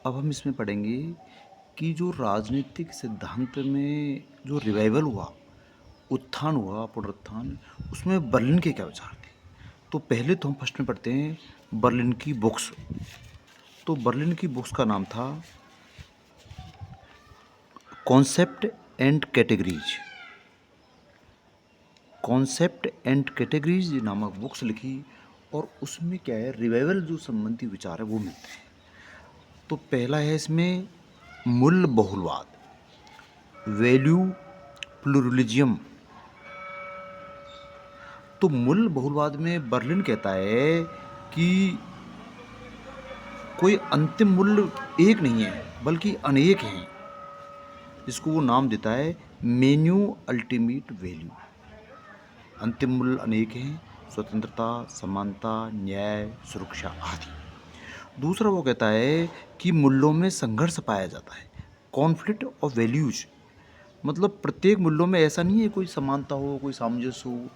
अब हम इसमें पढ़ेंगे कि जो राजनीतिक सिद्धांत में जो रिवाइवल हुआ, उत्थान हुआ, पुनरुत्थान, उसमें बर्लिन के क्या विचार थे? तो पहले तो हम फर्स्ट में पढ़ते हैं बर्लिन की बुक्स। तो बर्लिन की बुक्स का नाम था concept and categories. Concept and categories नामक बुक्स लिखी और उसमें क्या है, रिवाइवल जो संबंधी विचार है वो मिलते हैं। तो पहला है इसमें मूल बहुलवाद, वैल्यू प्लुरलिज्म। तो मूल बहुलवाद में बर्लिन कहता है कि कोई अंतिम मूल्य एक नहीं है बल्कि अनेक हैं। इसको वो नाम देता है मेन्यू अल्टीमेट वैल्यू। अंतिम मूल्य अनेक हैं, स्वतंत्रता, समानता, न्याय, सुरक्षा आदि। दूसरा वो कहता है कि मूल्यों में संघर्ष पाया जाता है, कॉन्फ्लिक्ट ऑफ वैल्यूज। मतलब प्रत्येक मूल्यों में ऐसा नहीं है कोई समानता हो, कोई सामंजस्य हो।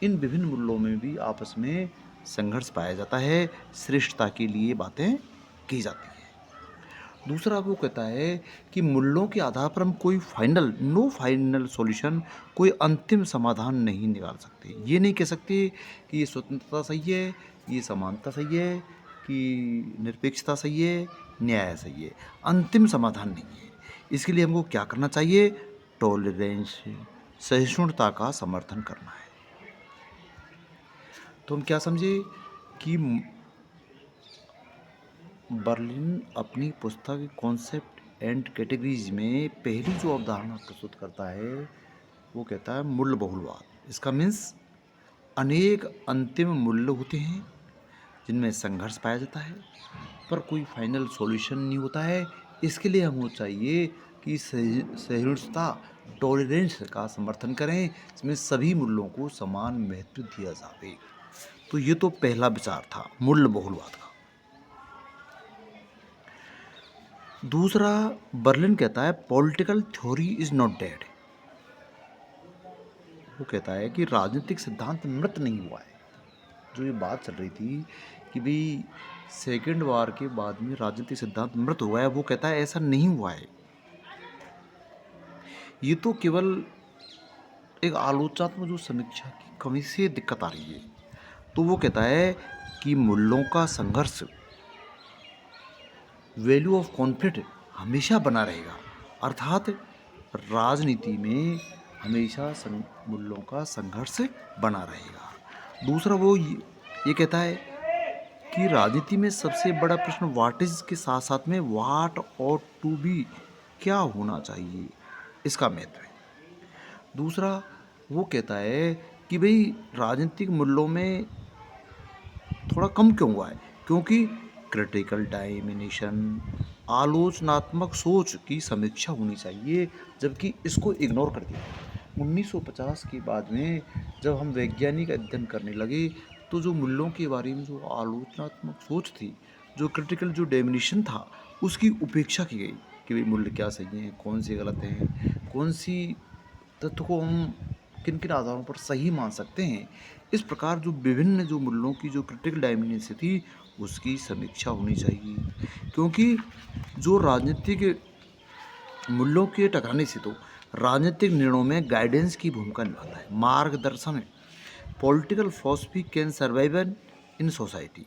इन विभिन्न मूल्यों में भी आपस में संघर्ष पाया जाता है, श्रेष्ठता के लिए बातें की जाती है। दूसरा वो कहता है कि मूल्यों के आधार पर हम कोई नो फाइनल सॉल्यूशन, कोई अंतिम समाधान नहीं निकाल सकते। ये नहीं कह सकते कि ये स्वतंत्रता सही है, ये समानता सही है, कि निरपेक्षता सही है, न्याय सही है। अंतिम समाधान नहीं है। इसके लिए हमको क्या करना चाहिए? टॉलरेंस, सहिष्णुता का समर्थन करना है। तो हम क्या समझे कि बर्लिन अपनी पुस्तक कॉन्सेप्ट एंड कैटेगरीज में पहली जो अवधारणा प्रस्तुत करता है वो कहता है मूल्य बहुलवाद। इसका मीन्स अनेक अंतिम मूल्य होते हैं जिनमें संघर्ष पाया जाता है, पर कोई फाइनल सॉल्यूशन नहीं होता है। इसके लिए हमको चाहिए कि सहिष्णुता, टॉलरेंस का समर्थन करें, इसमें सभी मूल्यों को समान महत्व दिया जाए। तो ये तो पहला विचार था मूल्य बहुलवाद का। दूसरा, बर्लिन कहता है political theory is not dead. वो कहता है कि राजनीतिक सिद्धांत मृत नहीं हुआ है। जो ये बात चल रही थी कि भाई सेकेंड वार के बाद में राजनीतिक सिद्धांत मृत हुआ है, वो कहता है ऐसा नहीं हुआ है। ये तो केवल एक आलोचनात्मक जो समीक्षा की कमी से दिक्कत आ रही है। तो वो कहता है कि मूल्यों का संघर्ष, वैल्यू ऑफ कॉन्फ्लिक्ट हमेशा बना रहेगा। अर्थात राजनीति में हमेशा मूल्यों का संघर्ष बना रहेगा। दूसरा वो ये कहता है कि राजनीति में सबसे बड़ा प्रश्न व्हाट इज के साथ साथ में व्हाट और टू बी, क्या होना चाहिए, इसका महत्व है। दूसरा वो कहता है कि भाई राजनीतिक मूल्यों में थोड़ा कम क्यों हुआ है, क्योंकि क्रिटिकल डायमिनेशन, आलोचनात्मक सोच की समीक्षा होनी चाहिए, जबकि इसको इग्नोर कर दिया। 1950 के बाद में जब हम वैज्ञानिक अध्ययन करने लगे तो जो मूल्यों के बारे में जो आलोचनात्मक सोच थी, जो क्रिटिकल जो डेमिनेशन था, उसकी उपेक्षा की गई कि भाई मूल्य क्या सही हैं, कौन से गलत हैं, कौन सी तत्व को हम किन किन आधारों पर सही मान सकते हैं। इस प्रकार जो विभिन्न जो मूल्यों की जो क्रिटिकल डायमेंशन थी उसकी समीक्षा होनी चाहिए, क्योंकि जो राजनीतिक मूल्यों के टकराने से तो राजनीतिक निर्णयों में गाइडेंस की भूमिका निभाता है, मार्गदर्शन। Political philosophy can survive in society.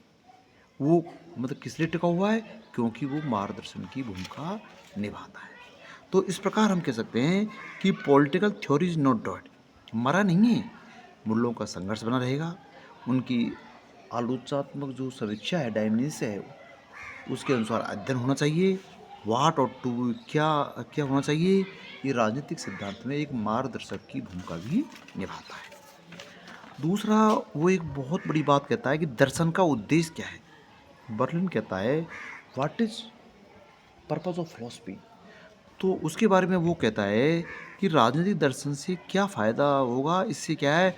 वो मतलब किस लिए टिका हुआ है? क्योंकि वो मार्गदर्शन की भूमिका निभाता है। तो इस प्रकार हम कह सकते हैं कि political theory is not dead, मरा नहीं है, मूल्यों का संघर्ष बना रहेगा। उनकी आलोचनात्मक जो समीक्षा है, डायमेंशन है, उसके अनुसार अध्ययन होना चाहिए। वाट और टू, क्या क्या होना चाहिए, ये राजनीतिक सिद्धांत में एक मार्गदर्शक की भूमिका भी निभाता है। दूसरा वो एक बहुत बड़ी बात कहता है कि दर्शन का उद्देश्य क्या है। बर्लिन कहता है what is purpose of philosophy. तो उसके बारे में वो कहता है कि राजनीतिक दर्शन से क्या फ़ायदा होगा, इससे क्या है,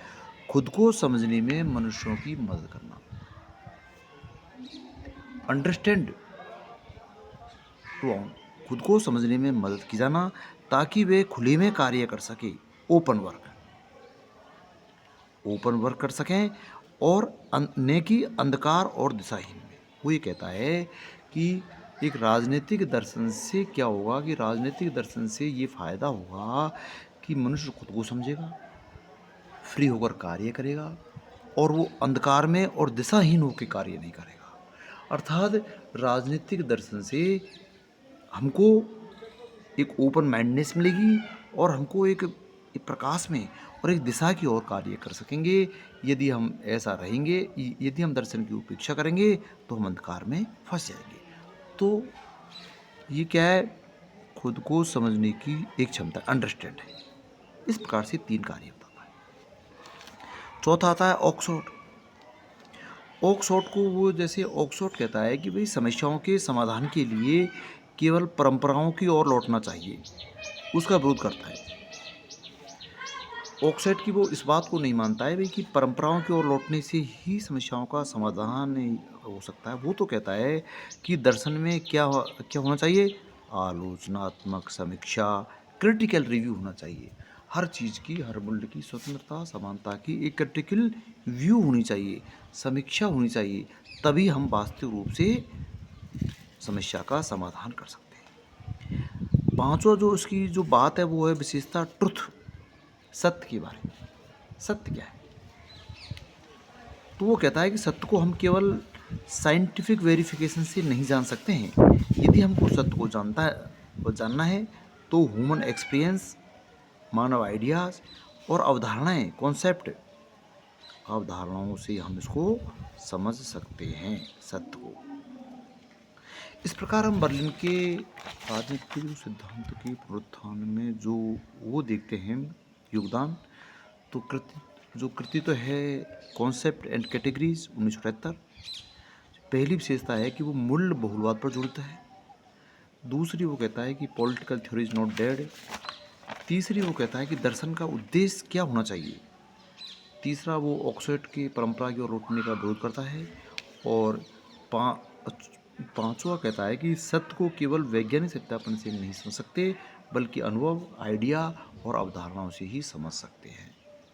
खुद को समझने में मनुष्यों की मदद करना, अंडरस्टैंड टू ऑन, खुद को समझने में मदद की जाना, ताकि वे खुले में कार्य कर सके, ओपन वर्क, कर सकें, और न कि अंधकार और दिशाहीन में। वो ये कहता है कि एक राजनीतिक दर्शन से क्या होगा कि राजनीतिक दर्शन से ये फायदा होगा कि मनुष्य खुद को समझेगा, फ्री होकर कार्य करेगा और वो अंधकार में और दिशाहीन होकर कार्य नहीं करेगा। अर्थात राजनीतिक दर्शन से हमको एक ओपन माइंडनेस मिलेगी और हमको एक प्रकाश में और एक दिशा की ओर कार्य कर सकेंगे। यदि हम ऐसा रहेंगे, यदि हम दर्शन की उपेक्षा करेंगे तो हम अंधकार में फंस जाएंगे। तो ये क्या है, खुद को समझने की एक क्षमता, अंडरस्टैंड है। इस प्रकार से 3 कार्य बताता है। चौथा आता है ऑक्सफोर्ड। ऑक्सफोर्ड को वो जैसे ऑक्सफोर्ड कहता है कि भाई समस्याओं के समाधान के लिए केवल परंपराओं की ओर लौटना चाहिए, उसका विरोध करता है। ऑक्सफोर्ड की वो इस बात को नहीं मानता है भाई कि परंपराओं की ओर लौटने से ही समस्याओं का समाधान नहीं हो सकता है। वो तो कहता है कि दर्शन में क्या होना चाहिए, आलोचनात्मक समीक्षा, क्रिटिकल रिव्यू होना चाहिए। हर चीज़ की, हर मूल्य की स्वतंत्रता, समानता की एक क्रिटिकल व्यू होनी चाहिए, समीक्षा होनी चाहिए। तभी हम वास्तविक रूप से समस्या का समाधान कर सकते हैं। पांचवा जो उसकी जो बात है वो है विशेषता ट्रुथ, सत्य के बारे में। सत्य क्या है? तो वो कहता है कि सत्य को हम केवल साइंटिफिक वेरिफिकेशन से नहीं जान सकते हैं। यदि हमको सत्य को जानना है तो ह्यूमन एक्सपीरियंस, मानव आइडियाज़ और अवधारणाएं, कॉन्सेप्ट, अवधारणाओं से हम इसको समझ सकते हैं, सत्य को। इस प्रकार हम बर्लिन के राजनीतिक सिद्धांत के पुनरुत्थान में जो वो देखते हैं योगदान, तो कृति तो है कॉन्सेप्ट एंड कैटेगरीज 1973। पहली विशेषता है कि वो मूल्य बहुलवाद पर जुड़ता है। दूसरी वो कहता है कि political theory is not dead. तीसरी वो कहता है कि दर्शन का उद्देश्य क्या होना चाहिए। तीसरा वो ऑक्सफोर्ड की परंपरा की ओर लौटने का विरोध करता है। और पांचवा कहता है कि सत्य को केवल वैज्ञानिक सत्यापन से नहीं समझ सकते, बल्कि अनुभव, आइडिया और अवधारणाओं से ही समझ सकते हैं।